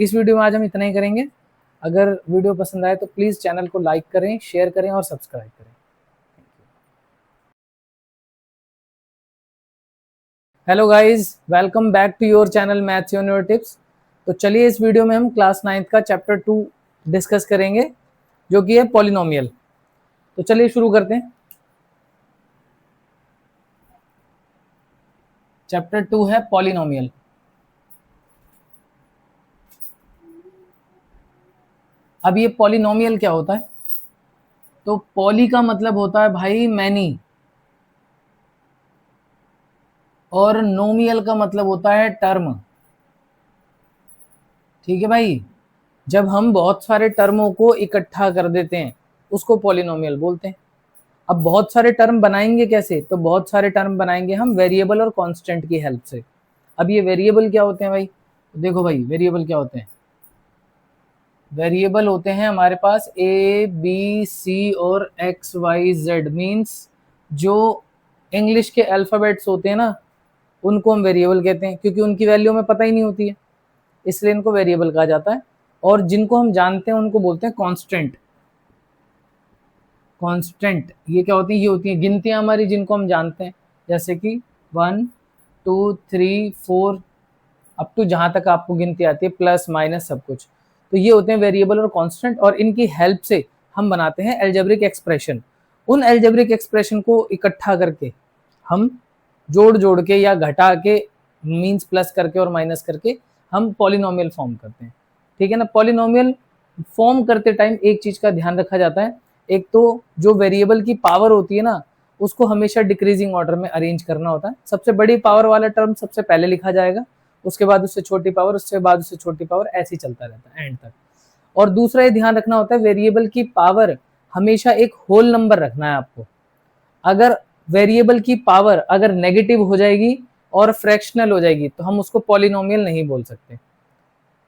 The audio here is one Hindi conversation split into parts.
इस वीडियो में आज हम इतना ही करेंगे। अगर वीडियो पसंद आए तो प्लीज़ चैनल को लाइक करें, शेयर करें और सब्सक्राइब करें। Hello guys, welcome back to your channel maths on your tips. तो चलिए इस वीडियो में हम क्लास 9 का चैप्टर 2 डिस्कस करेंगे, जो कि है पॉलिनोमियल। तो चलिए शुरू करते हैं। चैप्टर 2 है पॉलिनोमियल। अब ये पॉलिनोमियल क्या होता है? तो पॉली का मतलब होता है भाई मैनी, और नोमियल का मतलब होता है टर्म। ठीक है भाई, जब हम बहुत सारे टर्मों को इकट्ठा कर देते हैं उसको पॉलिनोमियल बोलते हैं। अब बहुत सारे टर्म बनाएंगे कैसे? तो बहुत सारे टर्म बनाएंगे हम वेरिएबल और कांस्टेंट की हेल्प से। अब ये वेरिएबल क्या होते हैं भाई? तो देखो भाई, वेरिएबल क्या होते हैं? वेरिएबल होते हैं हमारे पास ए बी सी और एक्स वाई जेड, मीन्स जो इंग्लिश के अल्फ़ाबेट्स होते हैं ना, उनको हम वेरिएबल कहते हैं, क्योंकि उनकी वैल्यू हमें पता ही नहीं होती है, इसलिए इनको वेरिएबल कहा जाता है। और जिनको हम जानते हैं उनको बोलते हैं कांस्टेंट। कांस्टेंट ये क्या होती है? ये होती हैं गिनतियां हमारी, जिनको हम जानते हैं, जैसे कि 1 2 3 4 अप टू जहां तक आपको गिनती आती है, प्लस माइनस सब कुछ। तो ये होते हैं वेरिएबल और कांस्टेंट, और इनकी हेल्प से हम बनाते हैं एल्जेब्रिक एक्सप्रेशन। उन एल्जेब्रिक एक्सप्रेशन को इकट्ठा करके हम जोड़ जोड़ के या घटा के, मीन्स प्लस करके और माइनस करके, हम पॉलिनोमियल फॉर्म करते हैं। ठीक है ना? पॉलिनोमियल फॉर्म करते टाइम एक चीज का ध्यान रखा जाता है, एक तो जो वेरिएबल की पावर होती है ना, उसको हमेशा डिक्रीजिंग ऑर्डर में अरेंज करना होता है। सबसे बड़ी पावर वाला टर्म सबसे पहले लिखा जाएगा, उसके बाद उससे छोटी पावर, उसके बाद उससे छोटी पावर, ऐसे ही चलता रहता है एंड तक। और दूसरा ये ध्यान रखना होता है, वेरिएबल की पावर हमेशा एक होल नंबर रखना है आपको। अगर वेरिएबल की पावर अगर नेगेटिव हो जाएगी और फ्रैक्शनल हो जाएगी तो हम उसको पॉलिनोमियल नहीं बोल सकते।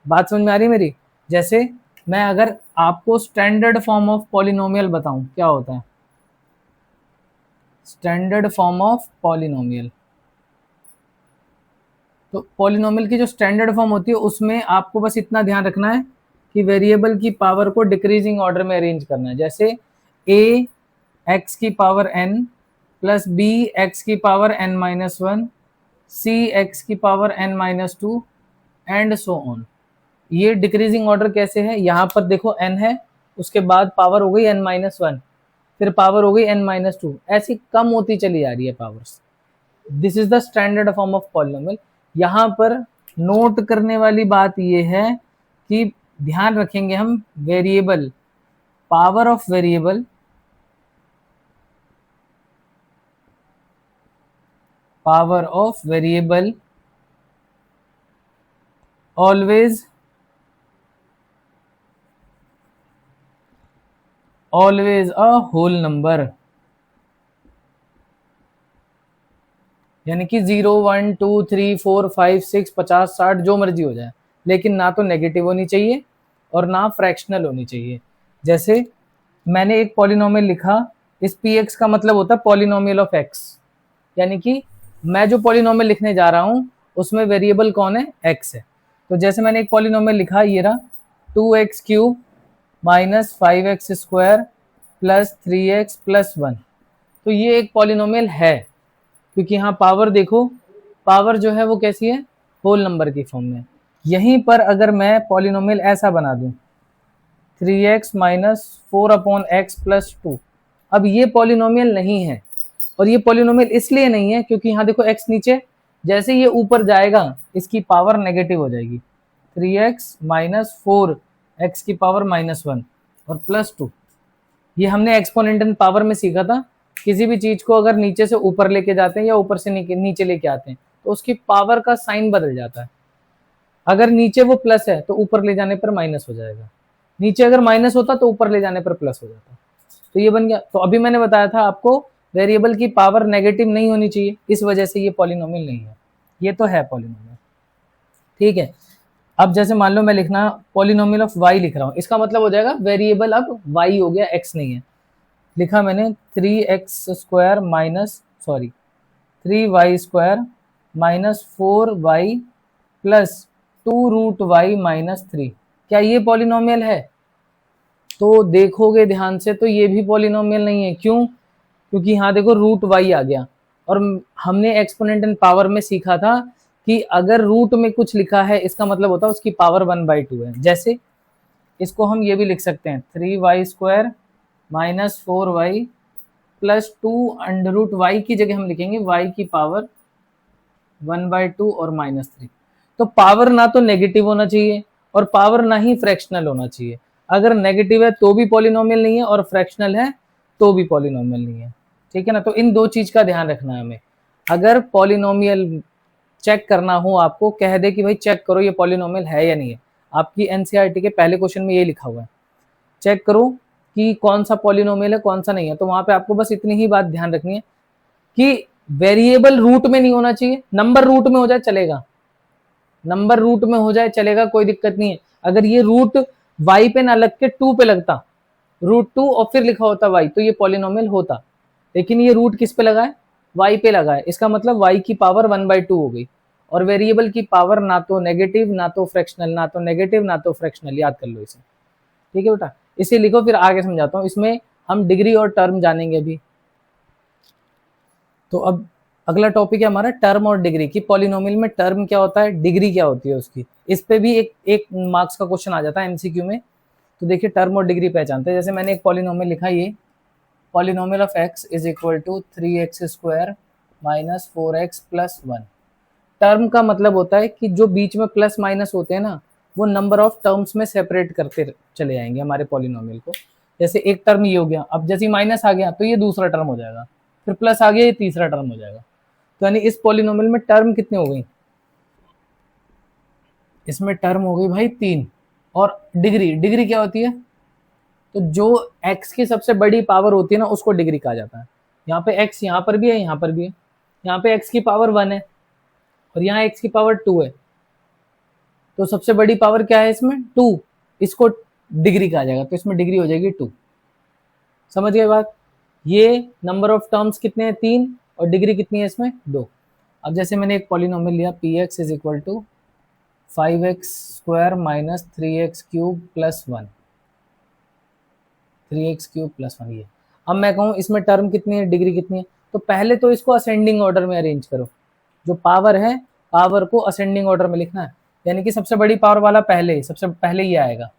बात समझ में आ रही है मेरी? जैसे मैं अगर आपको स्टैंडर्ड फॉर्म ऑफ पॉलिनोमियल बताऊं, क्या होता है स्टैंडर्ड फॉर्म ऑफ पॉलिनोमियल? तो पॉलिनोमियल की जो स्टैंडर्ड फॉर्म होती है उसमें आपको बस इतना ध्यान रखना है कि वेरिएबल की पावर को डिक्रीजिंग ऑर्डर में अरेंज करना है। जैसे a x की power n plus b x की power n minus 1, c x की power n minus 2 and so on. ये डिक्रीजिंग ऑर्डर कैसे है? यहाँ पर देखो n है, उसके बाद पावर हो गई n माइनस 1, फिर पावर हो गई n माइनस 2, ऐसी कम होती चली जा रही है powers. This is the standard form of polynomial. यहाँ पर नोट करने वाली बात ये है कि ध्यान रखेंगे हम, variable, power of variable, power of variable always a whole number. यानी कि 0 1 2 3 4 5 6 50 60 जो मर्जी हो जाए, लेकिन ना तो नेगेटिव होनी चाहिए और ना फ्रैक्शनल होनी चाहिए। जैसे मैंने एक पॉलिनोमियल लिखा, इस px का मतलब होता है पॉलिनोमियल ऑफ x, यानी कि मैं जो पॉलिनोमियल लिखने जा रहा हूं उसमें वेरिएबल कौन है? x है। तो जैसे मैंने एक पॉलिनोमियल लिखा, ये रहा 2x cube minus 5x square plus 3x plus 1। तो ये एक पॉलिनोमियल है, क्योंकि यहाँ पावर देखो, पावर जो है वो कैसी है? होल नंबर की फॉर्म में। यहीं पर अगर मैं पॉलिनोमियल ऐसा बना दूं 3x minus 4 upon x plus 2, अब ये पॉलिनोमियल नहीं है। और ये पॉलिनोमियल इसलिए नहीं है क्योंकि यहाँ देखो x नीचे, जैसे ये ऊपर जाएगा इसकी पावर नेगेटिव हो जाएगी। 3x माइनस 4 एक्स की पावर माइनस 1 और प्लस 2, ये हमने एक्सपोनेंशियल पावर में सीखा था। किसी भी चीज को अगर नीचे से ऊपर लेके जाते हैं या ऊपर से नीचे लेके आते हैं तो उसकी पावर का साइन बदल जाता है। अगर नीचे वो प्लस है तो ऊपर ले जाने पर माइनस हो जाएगा, नीचे अगर माइनस होता तो ऊपर ले जाने पर प्लस हो जाता। तो ये बन गया। तो अभी मैंने बताया था आपको, वेरिएबल की पावर नेगेटिव नहीं होनी चाहिए, इस वजह से ये पॉलिनोमियल नहीं है, ये तो है पॉलिनोमियल। ठीक है, अब जैसे मान लो मैं लिखना पॉलिनोमियल ऑफ y लिख रहा हूँ, इसका मतलब हो जाएगा वेरिएबल अब y हो गया, x नहीं है। लिखा मैंने 3x square minus 3y square minus 4y plus 2√y minus 3। क्या ये पॉलिनोमियल है? तो देखोगे ध्यान से तो ये भी पॉलिनोमियल नहीं है। क्यों? क्योंकि यहाँ देखो रूट वाई आ गया, और हमने एक्सपोनेंट एंड पावर में सीखा था कि अगर रूट में कुछ लिखा है इसका मतलब होता है उसकी पावर 1/2 है। जैसे इसको हम ये भी लिख सकते हैं 3y² minus 4y plus 2√y की जगह हम लिखेंगे y की पावर 1/2 और -3। तो पावर ना तो नेगेटिव होना चाहिए और पावर ना ही फ्रैक्शनल होना चाहिए। अगर नेगेटिव है तो भी पॉलिनोमियल नहीं है और फ्रैक्शनल है तो भी पॉलिनोमियल नहीं है। ठीक है ना? तो इन दो चीज का ध्यान रखना है हमें। अगर पॉलिनोमियल चेक करना हो आपको, कह दे कि भाई चेक करो ये पॉलिनोमियल है या नहीं है। आपकी एनसीईआरटी के पहले क्वेश्चन में ये लिखा हुआ है, चेक करो कि कौन सा पॉलिनोमियल है कौन सा नहीं है। तो वहां पे आपको बस इतनी ही बात ध्यान रखनी है कि वेरिएबल रूट में नहीं होना चाहिए, नंबर रूट में हो जाए चलेगा, नंबर रूट में हो जाए चलेगा, कोई दिक्कत नहीं है। अगर ये रूट y पे ना लग के 2 पे लगता, √2 और फिर लिखा होता y, तो ये पॉलिनोमियल होता। लेकिन ये रूट किस पे लगा है? y पे लगा है। इसका मतलब y की पावर 1/2 हो गई। और वेरिएबल की पावर ना तो नेगेटिव ना तो फ्रैक्शनल, ना तो नेगेटिव ना तो फ्रैक्शनल, याद कर लो इसे। ठीक है बेटा, इसे लिखो फिर आगे समझाता हूँ। इसमें हम डिग्री और टर्म जानेंगे अभी। तो अब अगला टॉपिक है हमारा टर्म और डिग्री की। पॉलिनोमियल में टर्म क्या होता है, डिग्री क्या होती है उसकी। इस पे भी एक मार्क्स का क्वेश्चन आ जाता है एमसीक्यू में। तो देखिए टर्म और डिग्री पहचानते हैं। जैसे मैंने एक पॉलिनोमियल लिखा, ये polynomial of x is equal to 3x² minus 4x plus 1। Term का मतलब होता है कि जो बीच में प्लस माइनस होते हैं ना, वो नंबर ऑफ टर्म्स में सेपरेट करते चले जाएंगे हमारे पॉलिनोमियल को। जैसे एक टर्म ये हो गया, अब जैसे माइनस आ गया तो ये दूसरा टर्म हो जाएगा, फिर प्लस आ गया ये तीसरा टर्म हो जाएगा। तो यानी इस पॉलिनोमियल में टर्म कितनी हो गई? इसमें टर्म हो गई भाई 3। और डिग्री क्या होती है? तो जो x की सबसे बड़ी पावर होती है ना उसको डिग्री कहा जाता है। यहाँ पे x यहाँ पर भी है, यहाँ पर भी है। यहाँ पे x की पावर 1 है और यहाँ x की पावर 2 है। तो सबसे बड़ी पावर क्या है इसमें? 2। इसको डिग्री कहा जाएगा, तो इसमें डिग्री हो जाएगी 2। समझ गए बात? ये नंबर ऑफ टर्म्स कितने हैं? 3। और डिग्री कितनी है इसमें? 2। अब जैसे मैंने एक पॉलिनोमियल लिया px is equal to 5x² minus 3x³ plus 1, 3x³ plus 1 ये। अब मैं कहूँ इसमें टर्म कितनी है, डिग्री कितनी है? तो पहले तो इसको असेंडिंग ऑर्डर में अरेंज करो। जो पावर है, पावर को असेंडिंग ऑर्डर में लिखना है। यानी कि सबसे बड़ी पावर वाला सबसे पहले ये आएगा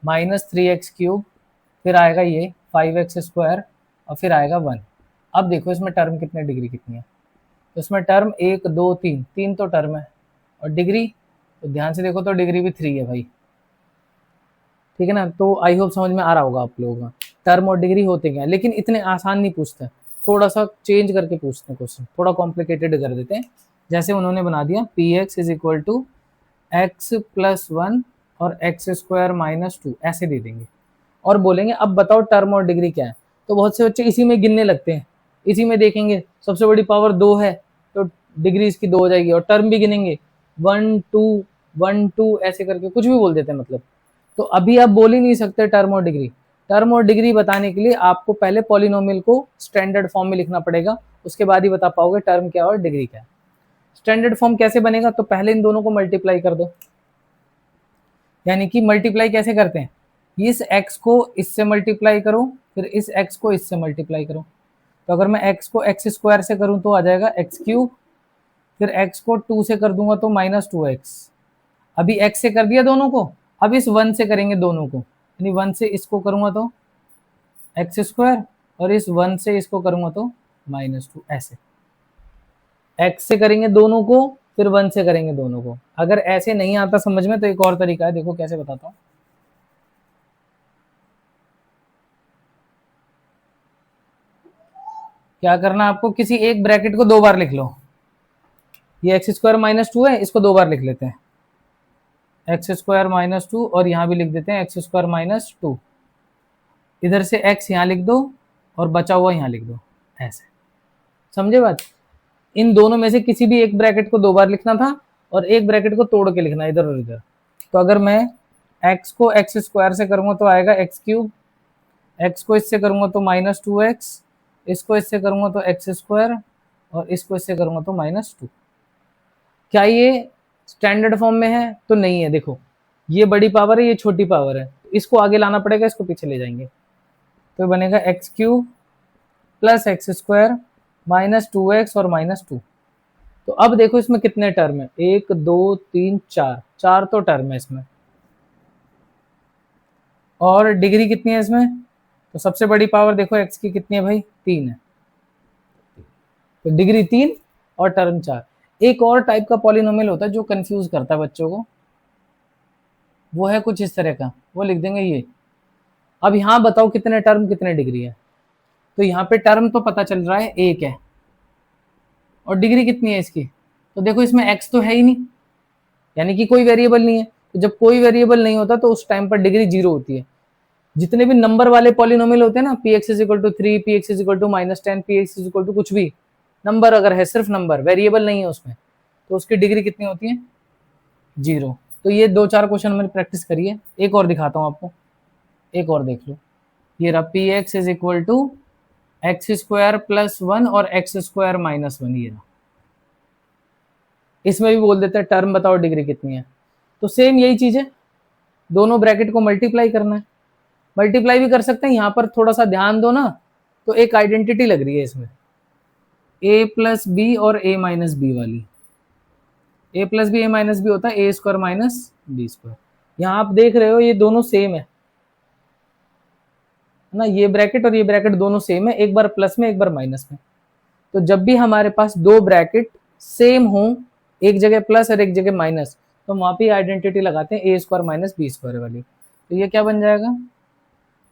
माइनस 3x³, फिर आएगा ये 5x² और फिर आएगा 1। अब देखो इसमें टर्म कितने, डिग्री कितनी है? तो इसमें टर्म 1 2 3 तो टर्म है। और डिग्री तो ध्यान से देखो तो डिग्री भी 3 है भाई। ठीक है ना? तो आई होप समझ में आ रहा होगा आप लोगों का टर्म और डिग्री होते क्या। लेकिन इतने आसान नहीं पूछते, थोड़ा सा चेंज करके पूछते हैं क्वेश्चन, थोड़ा कॉम्प्लिकेटेड कर देते हैं। जैसे उन्होंने बना दिया px is equal to x plus 1 और x² माइनस 2, ऐसे दे देंगे और बोलेंगे अब बताओ टर्म और डिग्री क्या है। तो बहुत से बच्चे इसी में गिनने लगते हैं, इसी में देखेंगे सबसे बड़ी पावर 2 है तो डिग्री इसकी 2 हो जाएगी, और टर्म भी गिनेंगे 1 2 1 2 ऐसे करके कुछ भी बोल देते हैं मतलब। तो अभी आप बोल ही नहीं सकते टर्म और डिग्री। टर्म और डिग्री बताने के लिए आपको पहले पॉलिनोमियल को स्टैंडर्ड फॉर्म में लिखना पड़ेगा, उसके बाद ही बता पाओगे टर्म क्या और डिग्री क्या है। स्टैंडर्ड फॉर्म कैसे बनेगा? तो पहले इन दोनों को मल्टीप्लाई कर दो। यानी कि मल्टीप्लाई कैसे करते हैं? इस x को इससे मल्टीप्लाई करो, फिर इस x को इससे मल्टीप्लाई करो। तो अगर मैं x को x² से करूं तो आ जाएगा x³, फिर x को 2 से कर दूंगा तो माइनस 2x। अभी x से कर दिया दोनों को, अब इस 1 से करेंगे दोनों को। यानी 1 से इसको करूंगा तो x² और इस 1 से इसको करूंगा तो -2, ऐसे। x से करेंगे दोनों को, फिर 1 से करेंगे दोनों को। अगर ऐसे नहीं आता समझ में तो एक और तरीका है, देखो कैसे बताता हूँ। क्या करना आपको, किसी एक ब्रैकेट को 2 बार लिख लो। ये x² माइनस 2 है, इसको 2 बार लिख लेते हैं, x² माइनस 2, और यहाँ भी लिख देते हैं x² माइनस 2। इधर से x यहाँ लिख दो और बचा हुआ यहाँ लिख दो, ऐसे। समझे बात? इन दोनों में से किसी भी एक ब्रैकेट को 2 बार लिखना था और एक ब्रैकेट को तोड़ के लिखना इधर और इधर। तो अगर मैं x को x² से करूंगा तो आएगा x³, x को इससे करूंगा तो -2x, इसको इससे करूंगा तो x² और इसको इससे करूंगा तो -2। क्या ये स्टैंडर्ड फॉर्म में है तो नहीं है। देखो ये बड़ी पावर है, ये छोटी पावर है, इसको आगे लाना पड़ेगा, इसको पीछे ले जाएंगे तो बनेगा x cube plus x square minus 2x और माइनस 2। तो अब देखो इसमें कितने टर्म है, 1 2 3 4, 4 तो टर्म है इसमें। और डिग्री कितनी है इसमें, तो सबसे बड़ी पावर देखो x की कितनी है भाई, 3 है, तो डिग्री 3 और टर्म 4। एक और टाइप का पॉलिनोमियल होता है जो कंफ्यूज करता है बच्चों को, वो है कुछ इस तरह का, वो लिख देंगे ये। अब यहाँ बताओ कितने टर्म कितने डिग्री है, तो यहाँ पे टर्म तो पता चल रहा है 1 है, और डिग्री कितनी है इसकी, तो देखो इसमें x तो है ही नहीं, यानी कि कोई वेरिएबल नहीं है। तो जब कोई वेरिएबल नहीं होता तो उस टाइम पर डिग्री 0 होती है। जितने भी नंबर वाले पॉलिनोमियल होते हैं ना, px is equal to 3, px is equal to -10, px is equal to कुछ भी नंबर अगर है, सिर्फ नंबर, वेरिएबल नहीं है उसमें, तो उसकी डिग्री कितनी होती है, 0। तो ये 2-4 क्वेश्चन मैंने प्रैक्टिस करी है। एक और दिखाता हूँ आपको, एक और देख लो, ये रहा px is equal to x square plus 1 और एक्स स्क्वायर माइनस 1, ये रहा। इसमें भी बोल देते हैं टर्म बताओ डिग्री कितनी है, तो सेम यही चीज है, दोनों ब्रैकेट को मल्टीप्लाई करना है। मल्टीप्लाई भी कर सकते हैं, यहाँ पर थोड़ा सा ध्यान दो ना, तो एक आइडेंटिटी लग रही है इसमें, a प्लस बी और a माइनस बी वाली। a plus b a minus b होता है a square minus b square. यहाँ आप देख रहे हो ये दोनों सेम है ना, ये ब्रैकेट और ये ब्रैकेट दोनों सेम है, एक बार प्लस में एक बार माइनस में। तो जब भी हमारे पास दो ब्रैकेट सेम हो, एक जगह प्लस और एक जगह माइनस, तो वहां पे आइडेंटिटी लगाते हैं a square minus b square वाली। तो ये क्या बन जाएगा,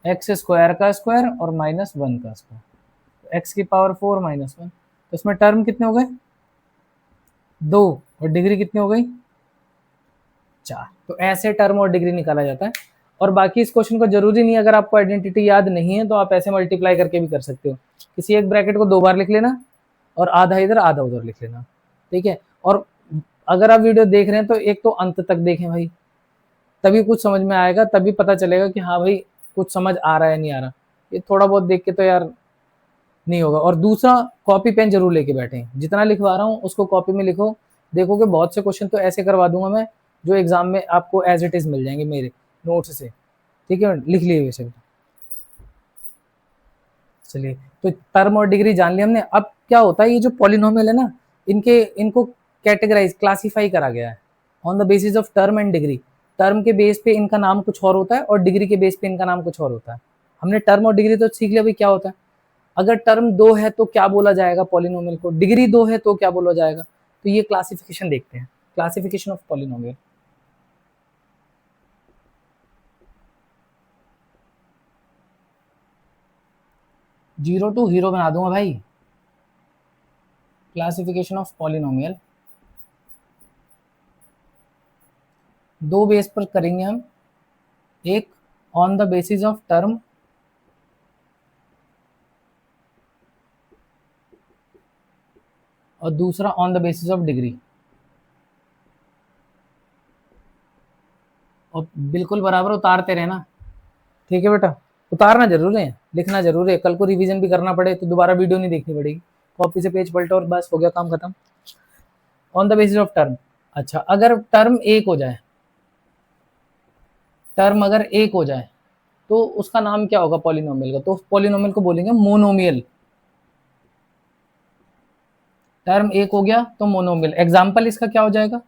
एक्स स्क्वायर का स्क्वायर और माइनस 1 का स्क्वायर, एक्स की पावर 4 माइनस 1। तो इसमें टर्म कितने हो गए, 2, और डिग्री कितनी हो गई, 4। तो ऐसे टर्म और डिग्री निकाला जाता है। और बाकी इस क्वेश्चन को जरूरी नहीं, अगर आपको आइडेंटिटी याद नहीं है तो आप ऐसे मल्टीप्लाई करके भी कर सकते हो। किसी एक ब्रैकेट को 2 बार लिख लेना और आधा इधर आधा उधर लिख लेना, ठीक है। और अगर आप वीडियो देख रहे हैं तो एक तो अंत तक देखें भाई, तभी कुछ समझ में आएगा, तभी पता चलेगा कि हाँ भाई कुछ समझ आ रहा है नहीं आ रहा। ये थोड़ा बहुत देख के तो यार नहीं होगा। और दूसरा, कॉपी पेन जरूर लेके बैठे, जितना लिखवा रहा हूँ उसको कॉपी में लिखो। देखोगे बहुत से क्वेश्चन तो ऐसे करवा दूंगा मैं जो एग्जाम में आपको एज इट इज मिल जाएंगे मेरे नोट्स से, ठीक है, लिख लिए वैसे। चलिए, तो टर्म और डिग्री जान लिया हमने। अब क्या होता है, ये जो पॉलिनोमियल है ना, इनको कैटेगराइज क्लासीफाई करा गया है on the basis of term and degree. Term के बेस पे इनका नाम कुछ और होता है और डिग्री के बेस पे इनका नाम कुछ और होता है। हमने टर्म और डिग्री तो सीख लिया भाई क्या होता है। अगर टर्म 2 है तो क्या बोला जाएगा पॉलिनोमियल को, डिग्री 2 है तो क्या बोला जाएगा। तो ये क्लासिफिकेशन देखते हैं, classification of polynomial. Zero to hero बना दूंगा भाई। क्लासिफिकेशन ऑफ पॉलिनोमियल 2 बेस पर करेंगे हम, एक on the basis of term और दूसरा on the basis of degree. और बिल्कुल बराबर उतारते रहना, ठीक है बेटा, उतारना जरूर है, लिखना जरूर है। कल को रिवीजन भी करना पड़े तो दोबारा वीडियो नहीं देखनी पड़ेगी, कॉपी से पेज पलटो और बस हो गया काम खत्म। On the basis of term. अच्छा, अगर टर्म एक हो जाए, टर्म अगर एक हो जाए तो उसका नाम क्या होगा पॉलिनोमियल का, तो पॉलिनोमियल को बोलेंगे मोनोमियल। टर्म एक हो गया तो मोनोमियल। एग्जाम्पल इसका क्या हो जाएगा,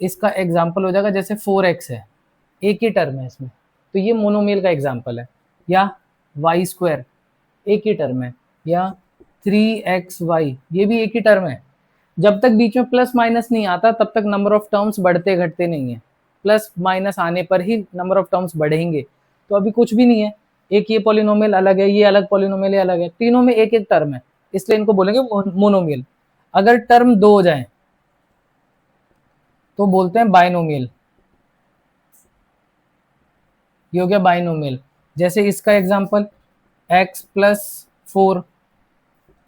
इसका एग्जाम्पल हो जाएगा जैसे 4x है, एक ही टर्म है इसमें, तो ये मोनोमियल का एग्जाम्पल है। या वाई स्क्वायर एक ही टर्म है, या 3xy ये भी एक ही टर्म है। जब तक बीच में प्लस माइनस नहीं आता तब तक नंबर ऑफ टर्म्स बढ़ते घटते नहीं है, प्लस माइनस आने पर ही नंबर ऑफ टर्म्स बढ़ेंगे। तो अभी कुछ भी नहीं है, एक ये पॉलिनोमियल अलग है, ये अलग पॉलिनोमियल अलग है, तीनों में एक एक टर्म है, इसलिए इनको बोलेंगे मोनोमियल। अगर टर्म 2 हो जाए तो बोलते हैं बाइनोमियल। ये हो गया बाइनोमियल। जैसे इसका example x plus 4,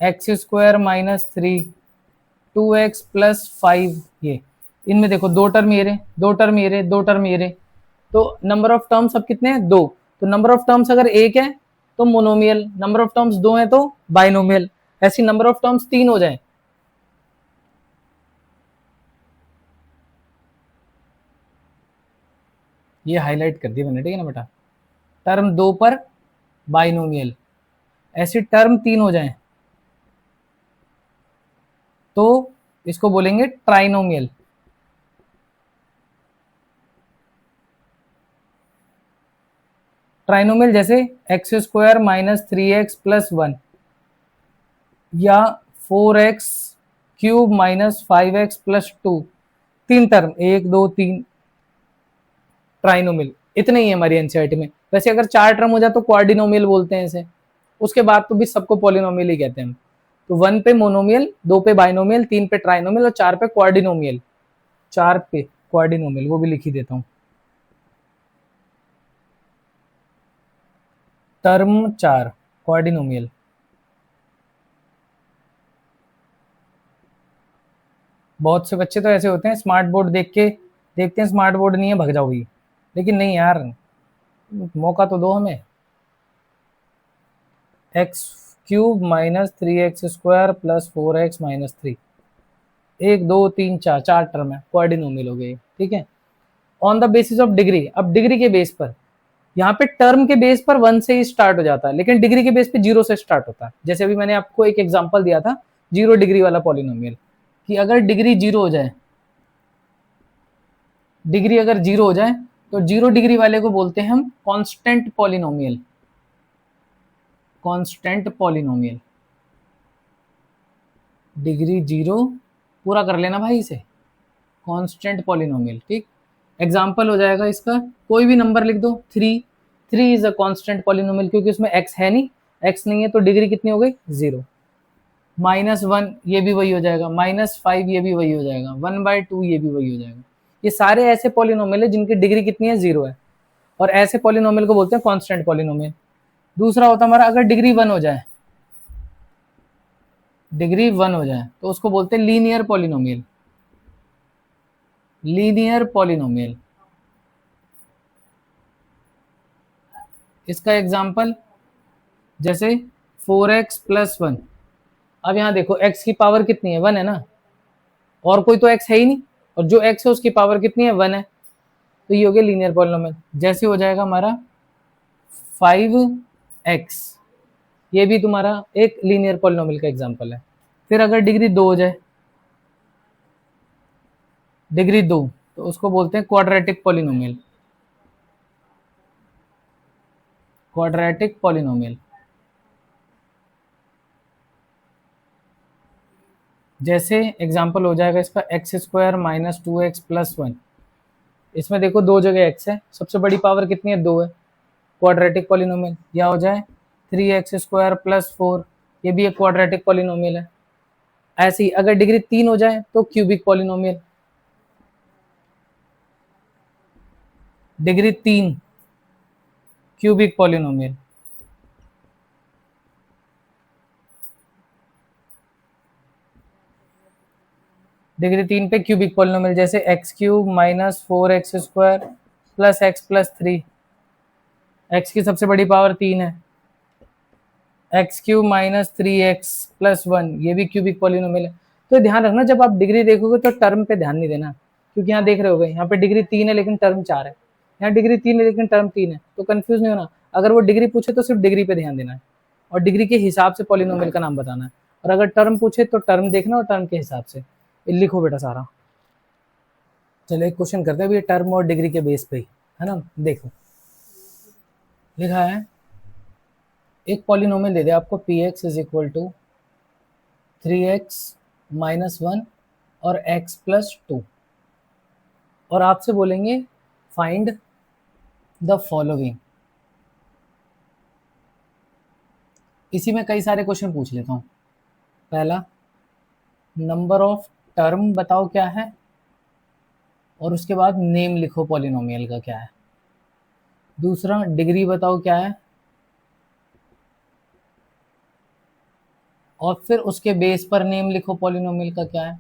x square minus 3, 2x plus 5, ये इनमें देखो 2 टर्म ये रहे, 2 टर्म ये रहे, 2 टर्म ये रहे, तो नंबर ऑफ टर्म्स अब कितने हैं, 2। तो नंबर ऑफ टर्म्स अगर 1 है तो मोनोमियल, नंबर ऑफ टर्म्स 2 है तो बाइनोमियल। ऐसी नंबर ऑफ टर्म्स 3 हो जाए ये हाईलाइट कर दिया मैंने, ठीक है ना बेटा। टर्म 2 पर बाइनोमियल, ऐसी टर्म 3 हो जाएं तो इसको बोलेंगे ट्राइनोमियल। ट्राइनोमियल जैसे x square minus 3x plus 1 या 4x cube minus 5x plus 2, 3 term, 1 2 3, trinomial. इतने ही है हमारी एनसीईआरटी में। वैसे अगर 4 टर्म हो जाए तो क्वाड्रिनोमियल बोलते हैं इसे, उसके बाद तो भी सबको पॉलिनोमियल ही कहते हैं हम। तो 1 पे मोनोमियल, 2 पे बाइनोमियल, 3 पे ट्राइनोमियल और 4 पे क्वाड्रिनोमियल। 4 पे क्वाड्रिनोमियल, वो भी लिख ही देता हूं। टर्म 4 क्वाड्रिनोमियल। बहुत से बच्चे तो ऐसे होते हैं, स्मार्ट बोर्ड देख के देखते हैं स्मार्ट बोर्ड नहीं है भग जाओ भी, लेकिन नहीं यार, मौका तो दो हमें। X cube minus 3x square plus 4x minus 3, 1 2 3 4, 4 term है, क्वाड्रिनोमियल हो गए, ठीक है। On the basis of degree, अब डिग्री के बेस पर, यहाँ पे टर्म के बेस पर 1 से ही स्टार्ट हो जाता है, लेकिन डिग्री के बेस पे 0 से स्टार्ट होता है। जैसे अभी मैंने आपको एक एग्जांपल दिया था 0 डिग्री वाला पॉलिनोमियल, कि अगर डिग्री 0 हो जाए, डिग्री अगर 0 हो जाए तो 0 डिग्री वाले को बोलते हैं हम constant polynomial. Constant polynomial, degree 0 पूरा कर लेना भाई इसे, कांस्टेंट पॉलिनोमियल, ठीक। एग्जांपल हो जाएगा इसका, कोई भी नंबर लिख दो, 3, 3 इज अ कांस्टेंट पॉलिनोमियल क्योंकि उसमें x है नहीं, x नहीं है तो डिग्री कितनी हो गई 0। -1 ये भी वही हो जाएगा, -5 ये भी वही हो जाएगा, 1/2 ये भी वही हो जाएगा। ये सारे ऐसे पॉलिनोमियल है जिनकी डिग्री कितनी है 0 है, और ऐसे पॉलिनोमियल को बोलते हैं कांस्टेंट पॉलिनोमियल। दूसरा होता हमारा अगर डिग्री 1 हो जाए, डिग्री 1 हो जाए तो उसको बोलते हैं लीनियर पॉलिनोमियल। लीनियर पॉलिनोमियल, इसका एग्जांपल जैसे 4x प्लस 1। अब यहाँ देखो x की पावर कितनी है, 1 है ना, और कोई तो x है ही नहीं, और जो x है उसकी पावर कितनी है 1 है, तो ये हो गया लीनियर पॉलिनोमियल। जैसे हो जाएगा हमारा 5x, ये भी तुम्हारा एक लीनियर पॉलिनोमियल का एग्जांपल है। फिर अगर डिग्री 2 हो जाए, डिग्री 2, तो उसको बोलते हैं क्वाड्रेटिक पॉलिनोमियल। क्वाड्रेटिक पॉलिनोमियल जैसे एग्जांपल हो जाएगा इसका x square minus 2x plus 1। इसमें देखो दो जगह x है, सबसे बड़ी पावर कितनी है 2 है, क्वाड्रेटिक पॉलिनोमियल। या हो जाए 3x स्क्वायर प्लस 4, ये भी एक क्वाड्रेटिक पॉलिनोमियल है। ऐसे ही अगर डिग्री 3 हो जाए तो cubic polynomial. Degree 3 cubic polynomial. Degree 3 पे क्यूबिक पॉलिनोमियल जैसे x cube minus 4x square plus x plus 3, x की सबसे बड़ी पावर 3 है, x cube minus 3x plus 1, ये भी क्यूबिक पॉलिनोमियल है। तो ध्यान रखना जब आप डिग्री देखोगे तो टर्म पे ध्यान नहीं देना, क्योंकि यहाँ देख रहे होगे यहाँ पे डिग्री 3 है लेकिन टर्म 4 है, यहाँ डिग्री 3 है लेकिन टर्म 3 है, तो कंफ्यूज नहीं होना। अगर वो डिग्री पूछे तो सिर्फ डिग्री पे ध्यान देना है और डिग्री के हिसाब से पॉलिनोमियल का नाम बताना है, और अगर टर्म पूछे तो टर्म देखना और टर्म के हिसाब से लिखो बेटा सारा। चलो एक क्वेश्चन करते हैं अभी टर्म और डिग्री के बेस पे ही, है ना। देखो लिखा है, एक पॉलिनोमियल दे दे आपको px is equal to 3x minus 1 और x प्लस 2, और आपसे बोलेंगे फाइंड द फॉलोइंग। इसी में कई सारे क्वेश्चन पूछ लेता हूं। पहला, नंबर ऑफ टर्म बताओ क्या है, और उसके बाद नेम लिखो पॉलिनोमियल का क्या है। दूसरा, डिग्री बताओ क्या है, और फिर उसके बेस पर नेम लिखो पॉलिनोमियल का क्या है।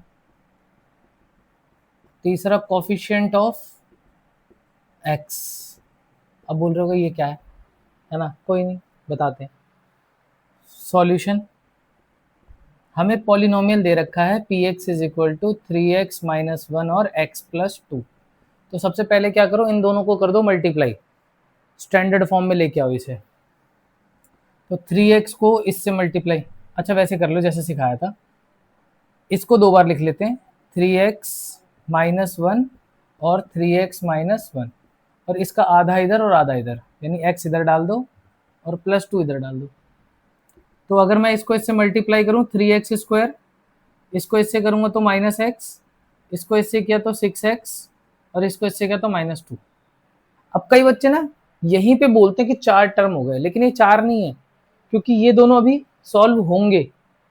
तीसरा, कोफिशिएंट ऑफ एक्स। अब बोल रहे होगा ये क्या है ना, कोई नहीं बताते हैं। सॉल्यूशन, हमें पॉलिनोमियल दे रखा है px is equal to 3x minus 1 और x प्लस 2, तो सबसे पहले क्या करो, इन दोनों को कर दो मल्टीप्लाई, स्टैंडर्ड फॉर्म में लेके आओ इसे। तो 3x को इससे मल्टीप्लाई, अच्छा वैसे कर लो जैसे सिखाया था, इसको 2 बार लिख लेते हैं, 3x माइनस 1 और 3x माइनस 1, और इसका आधा इधर और आधा इधर, यानी x इधर डाल दो और +2 इधर डाल दो। तो अगर मैं इसको इससे मल्टीप्लाई करूं 3x स्क्वायर, इसको इससे करूंगा तो -x, इसको इससे किया तो 6x, और इसको इससे किया तो -2। अब कई बच्चे ना यहीं पे बोलते हैं कि 4 टर्म हो गए, लेकिन ये 4 नहीं है, क्योंकि ये दोनों अभी सॉल्व होंगे,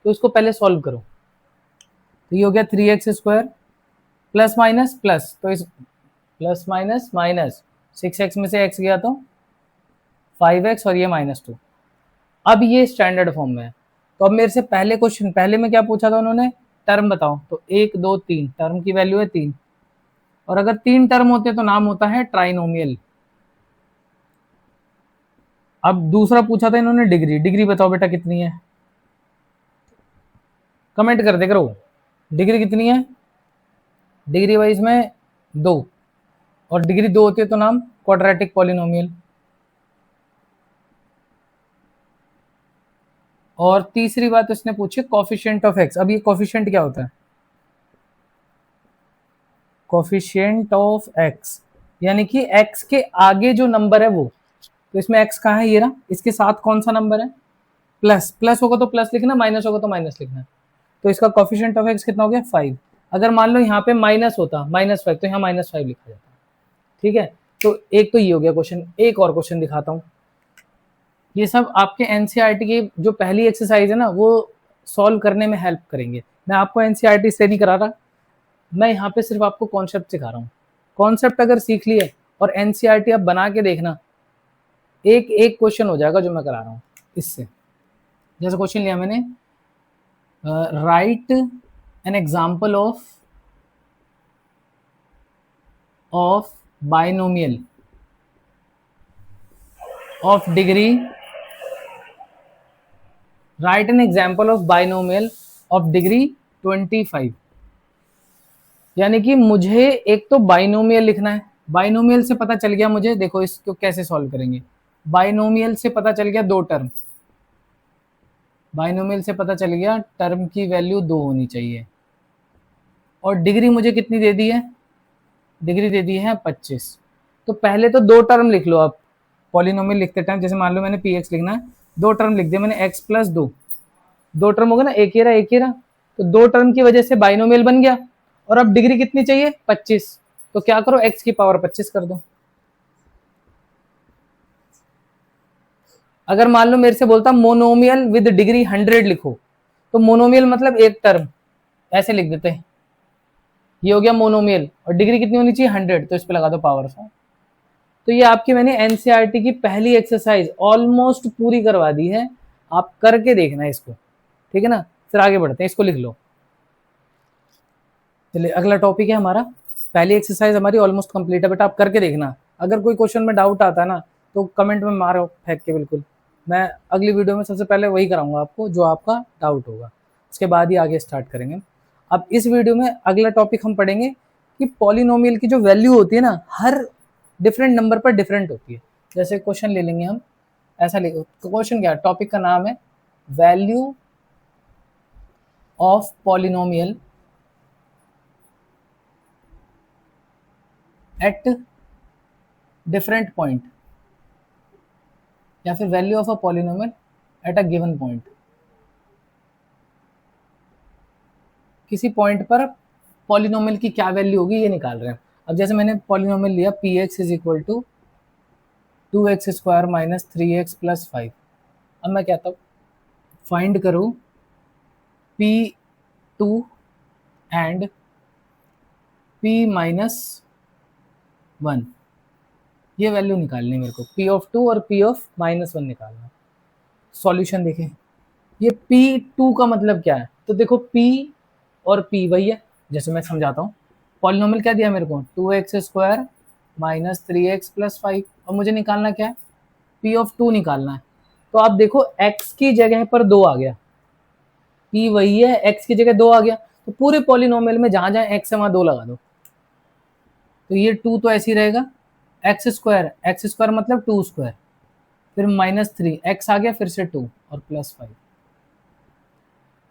तो इसको पहले सॉल्व करो। तो ये हो गया 3x square plus minus plus, तो इस प्लस माइनस माइनस, 6x में से x गया तो 5x और ये -2। अब ये स्टैंडर्ड फॉर्म में है। तो अब मेरे से पहले क्वेश्चन, पहले में क्या पूछा था उन्होंने, टर्म बताओ, तो 1 2 3, टर्म की वैल्यू है 3, और अगर 3 टर्म होते तो नाम होता है ट्राइनोमियल। अब दूसरा पूछा था इन्होंने डिग्री, डिग्री बताओ बेटा कितनी है, कमेंट कर दे करो, डिग्री कितनी है, डिग्री वाइज में 2, और डिग्री 2 होती है तो नाम क्वाड्रेटिक पॉलिनोमियल। और तीसरी बात उसने पूछी कोफिशिएंट ऑफ एक्स। अब ये कोफिशिएंट क्या होता है, कोफिशिएंट ऑफ एक्स यानी कि एक्स के आगे जो नंबर है वो, तो इसमें एक्स कहाँ है, ये रहा, इसके साथ कौन सा नंबर है, प्लस, प्लस होगा तो प्लस लिखना, माइनस होगा तो माइनस लिखना। तो इसका कोफिशिएंट ऑफ एक्स कितना हो गया 5। अगर मान लो यहाँ पे माइनस होता -5, तो यहाँ -5 लिखा जाता। ठीक है, तो एक तो ये हो गया क्वेश्चन। एक और क्वेश्चन दिखाता हूँ, ये सब आपके एनसीईआरटी की जो पहली एक्सरसाइज है ना वो सॉल्व करने में हेल्प करेंगे। मैं आपको एनसीईआरटी से नहीं करा रहा, मैं यहाँ पे सिर्फ आपको कॉन्सेप्ट सिखा रहा हूँ। कॉन्सेप्ट अगर सीख लिए और एनसीईआरटी आप बना के देखना, एक एक क्वेश्चन हो जाएगा जो मैं करा रहा हूँ इससे। जैसे क्वेश्चन लिया मैंने, right an example of binomial of degree, right an example of binomial of degree 25। यानी कि मुझे एक तो बाइनोमियल लिखना है, बाइनोमियल से पता चल गया मुझे, देखो इसको कैसे सॉल्व करेंगे। बाइनोमियल से पता चल गया 2 टर्म, बाइनोमियल से पता चल गया टर्म की वैल्यू 2 होनी चाहिए, और डिग्री मुझे कितनी दे दी है, डिग्री दे दी है 25। तो पहले तो 2 टर्म लिख लो आप पॉलिनोमियल लिखते टाइम, जैसे मान लो मैंने px लिखना है, 2 टर्म लिख दिया मैंने, x प्लस 2, 2 टर्म होगा ना, एक ही रहा, तो 2 टर्म की वजह से बाइनोमियल बन गया। और अब डिग्री कितनी चाहिए 25, तो क्या करो x की पावर 25 कर दो। अगर मान लो मेरे से बोलता मोनोमियल विद डिग्री 100 लिखो, तो मोनोमियल मतलब एक टर्म, ऐसे लिख देते हैं, ये हो गया मोनोमियल, और डिग्री कितनी होनी चाहिए 100, तो इस पे लगा दो पावर 100। तो ये आपकी मैंने एनसीईआरटी की पहली एक्सरसाइज ऑलमोस्ट पूरी करवा दी है, आप करके देखना है इसको, ठीक है ना। फिर आगे बढ़ते हैं, इसको लिख लो। चलिए अगला टॉपिक है हमारा, पहली एक्सरसाइज हमारी ऑलमोस्ट कंप्लीट है बेटा, आप करके देखना। अगर कोई क्वेश्चन में डाउट आता है ना तो कमेंट में मारो फेंक के, बिल्कुल मैं अगली वीडियो में सबसे पहले वही कराऊंगा आपको जो आपका डाउट होगा, उसके बाद ही आगे स्टार्ट करेंगे। अब इस वीडियो में अगला टॉपिक हम पढ़ेंगे कि पॉलिनोमियल की जो वैल्यू होती है ना, हर डिफरेंट नंबर पर डिफरेंट होती है। जैसे क्वेश्चन ले लेंगे हम, ऐसा लिखो, क्वेश्चन क्या है, टॉपिक का नाम है value of polynomial at different point, या फिर value of a polynomial at a given point. किसी पॉइंट पर पॉलिनोमियल की क्या वैल्यू होगी ये निकाल रहे हैं। अब जैसे मैंने पॉलिनोमियल लिया px is equal to 2x square minus 3x plus 5। अब मैं कहता हूँ फाइंड करो p2 एंड p माइनस 1, ये वैल्यू निकालनी मेरे को, p ऑफ 2 और p ऑफ माइनस 1 निकालना। सॉल्यूशन देखें, ये p2 का मतलब क्या है, तो देखो p और p वही है, जैसे मैं समझाता हूँ। पॉलिनोमियल क्या दिया मेरे को, 2x square minus 3x plus 5, और मुझे निकालना क्या है, p ऑफ 2 निकालना है। तो आप देखो x की जगह पर 2 आ गया, p वही है, x की जगह 2 आ गया, तो पूरे पॉलिनोमियल में जहां जहां x है वहां 2 लगा दो। तो ये 2 तो ऐसे ही रहेगा, एक्स स्क्वायर मतलब 2 स्क्वायर, फिर -3 एक्स आ गया, फिर से 2 और +5।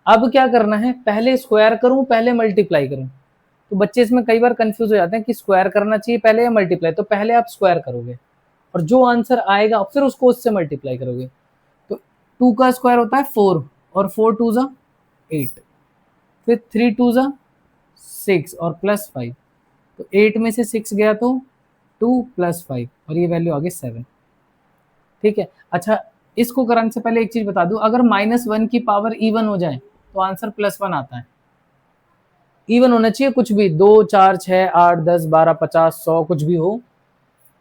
अब क्या करना है, पहले स्क्वायर करूं पहले मल्टीप्लाई करूं? तो बच्चे इसमें कई बार कंफ्यूज हो जाते हैं कि स्क्वायर करना चाहिए पहले या मल्टीप्लाई। तो पहले आप स्क्वायर करोगे और जो आंसर आएगा फिर उसको उससे मल्टीप्लाई करोगे। तो 2 का स्क्वायर होता है 4 और 4 2 जा 8, फिर 3 2 जा 6 और +5। तो 8 में से 6 गया तो 2 + 5 और ये वैल्यू आ गई 7। ठीक है। अच्छा, इसको कराने से पहले एक चीज बता दूं, अगर -1 की पावर इवन हो जाए तो आंसर +1 आता है। इवन होना चाहिए कुछ भी, 2 4 6 8 10 12 50 100 कुछ भी हो।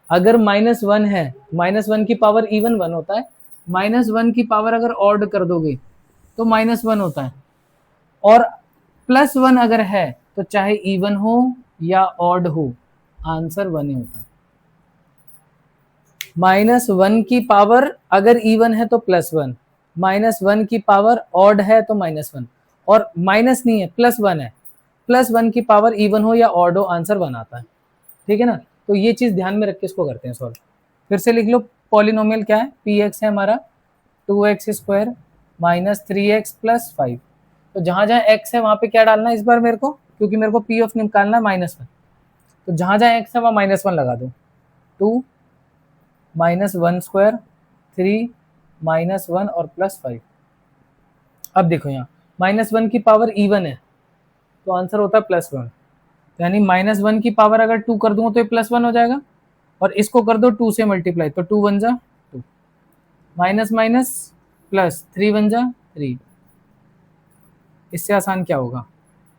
अगर -1 है, -1 की पावर इवन 1 होता है, -1 की पावर अगर ऑड कर दोगे तो -1 होता है, और +1 अगर है तो चाहे इवन हो या ऑड हो आंसर 1 ही होता है। -1 की पावर अगर इवन है तो +1, -1 की पावर ऑड है तो -1, और माइनस नहीं है +1 है, +1 की पावर इवन हो या ऑड हो आंसर 1 आता है। ठीक है ना। तो ये चीज ध्यान में रख के इसको करते हैं सॉल्व। फिर से लिख लो, पॉलिनोमियल क्या है, px है हमारा 2x² -3x + 5। तो जहां जहां x है वहां पे क्या डालना है इस बार मेरे को, क्योंकि मेरे को p ऑफ निकालना है -1, तो जहां जहां x है वहां -1 लगा दो। 2 -1² 3 -1 और +5। अब देखो यहाँ -1 की पावर इवन है तो आंसर होता है +1, यानी -1 की पावर अगर 2 कर दूंगा तो ये +1 हो जाएगा, और इसको कर दो 2 से मल्टीप्लाई तो 2 1 जा 2, माइनस माइनस प्लस 3 1 जा 3। इससे आसान क्या होगा,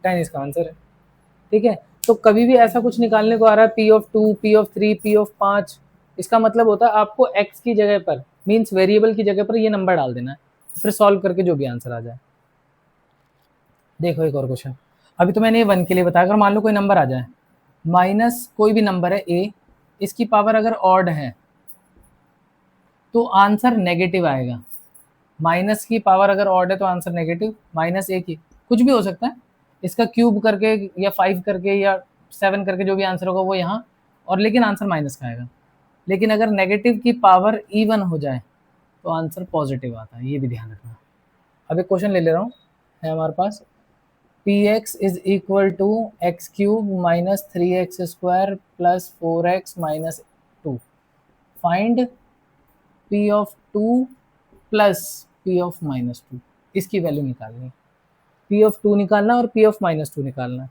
10 इसका आंसर है। ठीक है। तो कभी भी ऐसा कुछ निकालने को आ रहा है p of 2 p of 3 p of 5, इसका मतलब होता है आपको x की जगह पर, मीन्स वेरिएबल की जगह पर ये नंबर डाल देना है, फिर सॉल्व करके जो भी आंसर आ जाए। देखो एक और क्वेश्चन, अभी तो मैंने ये 1 के लिए बताया, अगर मान लो कोई नंबर आ जाए माइनस कोई भी नंबर है a, इसकी पावर अगर ऑड है तो आंसर नेगेटिव आएगा। माइनस की पावर अगर ऑड है तो आंसर नेगेटिव, -1 की कुछ भी हो सकता है, इसका क्यूब करके या 5 करके या 7 करके जो भी आंसर होगा वो यहाँ, और लेकिन आंसर माइनस का आएगा। लेकिन अगर नेगेटिव की पावर इवन हो जाए तो आंसर पॉजिटिव आता है, ये भी ध्यान रखना। अब एक क्वेश्चन ले ले रहा हूँ, है हमारे पास px is equal to x³ -3x² + 4x - 2, find p of 2 plus p of -2, इसकी वैल्यू निकालनी। p ऑफ 2 निकालना और p ऑफ -2 निकालना।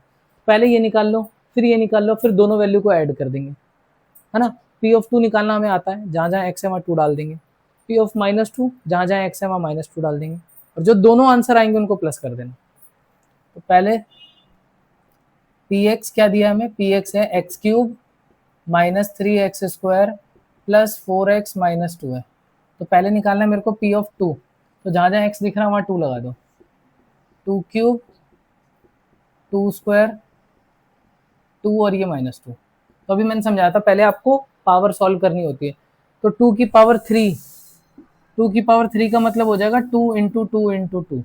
पहले ये निकाल लो, फिर ये निकाल लो, फिर दोनों वैल्यू को ऐड कर देंगे, है ना। p ऑफ 2 निकालना हमें आता है, जहाँ जहाँ x है वहाँ 2 डाल देंगे। p ऑफ -2 जहाँ जहाँ x है वहाँ -2 डाल देंगे, और जो दोनों आंसर आएंगे उनको प्लस कर देना। तो पहले px क्या दिया हमें, px है x³ -3x² + 4x - 2 है। तो पहले निकालना है मेरे को p ऑफ 2, तो जहाँ जहाँ x दिख रहा है वहाँ 2 लगा दो, 2³ 2² 2 और ये -2। तो अभी मैंने समझाया था पहले आपको पावर सॉल्व करनी होती है। तो 2 की पावर 3, 2 की पावर 3 का मतलब हो जाएगा 2 × 2 × 2।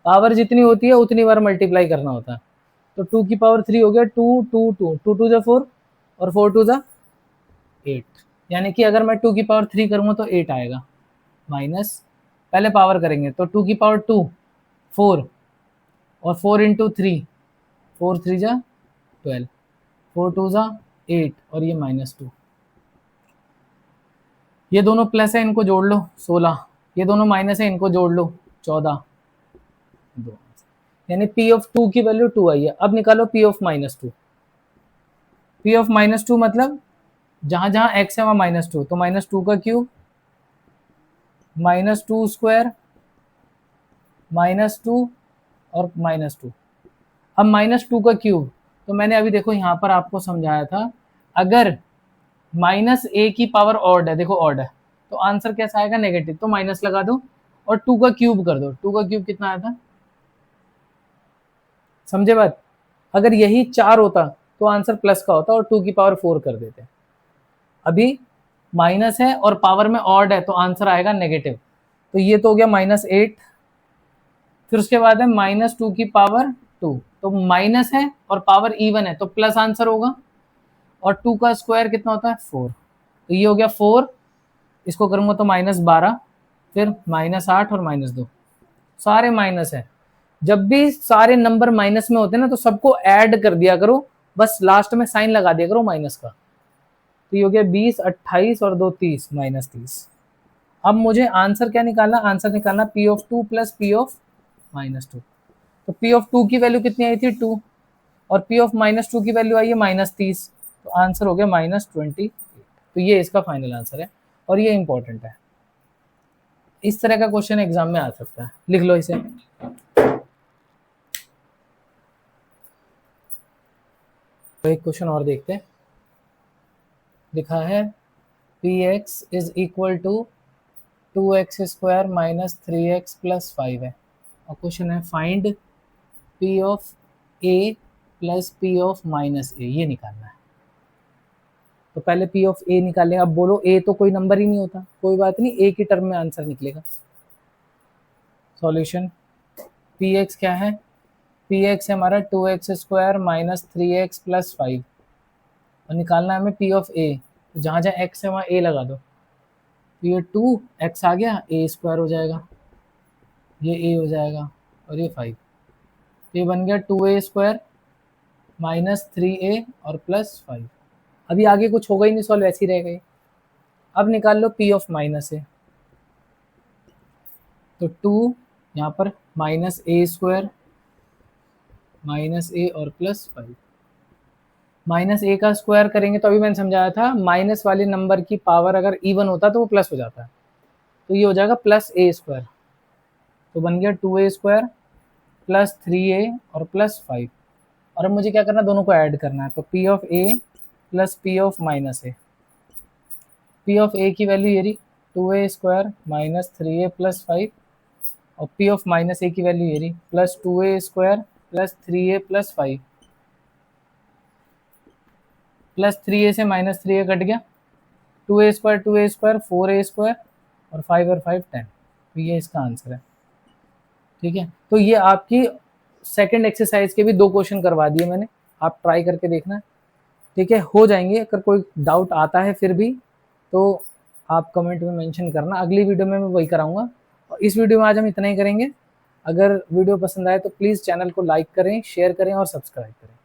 पावर जितनी होती है उतनी बार मल्टीप्लाई करना होता है। तो 2 की पावर 3 हो गया 2 2 2 2 2 जा 4 और 4 2 जा 8, यानी कि अगर मैं 2 की पावर 3 करूँगा तो 8 आएगा, माइनस पहले पावर करेंगे तो 2 की पावर 2 4 और 4 × 3 4 3 जा 12, 4 2 जा 8 और ये -2। ये दोनों प्लस है इनको जोड़ लो 16, ये दोनों माइनस है इनको जोड़ लो 14, 2, यानी p ऑफ 2 की वैल्यू 2 आई है। अब निकालो p ऑफ -2। p ऑफ -2 मतलब जहां जहां x है वहां -2, तो -2 का क्यूब -2² -2 और -2। अब -2 का क्यूब, तो मैंने अभी देखो यहाँ पर आपको समझाया था, अगर -a की पावर ऑड है, देखो ऑड है, तो आंसर कैसा आएगा, नेगेटिव, तो माइनस लगा दो और 2 का क्यूब कर दो। 2 का क्यूब कितना आया था, समझे बात। अगर यही 4 होता तो आंसर प्लस का होता और 2 की पावर 4 कर देते। अभी माइनस है और पावर में ऑड है तो आंसर आएगा नेगेटिव। तो ये तो हो गया -8, फिर उसके बाद है -2 की पावर 2, तो माइनस है और पावर इवन है तो प्लस आंसर होगा। और 2 का स्क्वायर कितना होता है 4, तो ये हो गया 4, इसको करूँगा तो -12, फिर -8 और -2, सारे माइनस है। जब भी सारे नंबर माइनस में होते हैं ना तो सबको ऐड कर दिया करो, बस लास्ट में साइन लगा दिया करो माइनस का। तो ये हो गया 20, 28 और 2 30, -30। अब मुझे आंसर क्या निकालना, आंसर निकालना P of 2 plus P of -2। तो P ऑफ 2 की वैल्यू कितनी आई थी 2, और P ऑफ -2 की वैल्यू आई है -30, तो आंसर हो गया -20। तो ये इसका फाइनल आंसर है और ये इंपॉर्टेंट है। इस तरह का क्वेश्चन एग्जाम में आ सकता है, लिख लो इसे। तो एक क्वेश्चन और देखते हैं। लिखा है px is equal to 2x² minus 3x plus 5 है, और क्वेश्चन है find p of a plus p of -a, ये निकालना है। तो पहले p ऑफ a निकालें। अब बोलो a तो कोई नंबर ही नहीं होता, कोई बात नहीं, a की टर्म में आंसर निकलेगा। सॉल्यूशन px क्या है, px है हमारा 2x² माइनस 3x प्लस 5, और निकालना है हमें p ऑफ a। तो जहाँ जहाँ x है वहाँ a लगा दो, तो ये 2x आ गया, a² हो जाएगा, ये a हो जाएगा और ये 5, तो ये बन गया 2a² माइनस 3a और प्लस 5। अभी आगे कुछ होगा ही नहीं, सॉल्व ऐसे ही रह गए। अब निकाल लो p ऑफ -a, तो 2 यहाँ पर -a² -a और प्लस 5, -a का स्क्वायर करेंगे तो अभी मैंने समझाया था माइनस वाले नंबर की पावर अगर इवन होता तो वो प्लस हो जाता है, तो ये हो जाएगा +a², तो बन गया 2a² प्लस 3a और प्लस 5। और अब मुझे क्या करना है, दोनों को ऐड करना है। तो p of a plus p of -a, p of a की वैल्यू ये रही 2a² माइनस 3a प्लस 5, और p ऑफ -a की वैल्यू ये रही +2a² plus 3a plus 5, plus 3a से -3a कट गया, 2a² 4a² और 5 और 5 10, तो ये इसका आंसर है। ठीक है, तो ये आपकी सेकंड एक्सरसाइज के भी 2 क्वेश्चन करवा दिए मैंने, आप ट्राई करके देखना। ठीक है, हो जाएंगे। अगर कोई डाउट आता है फिर भी तो आप कमेंट में मेंशन करना, अगली वीडियो में मैं वही कराऊंगा। और इस वीडियो में आज हम इतना ही करेंगे। अगर वीडियो पसंद आए तो प्लीज़ चैनल को लाइक करें, शेयर करें और सब्सक्राइब करें।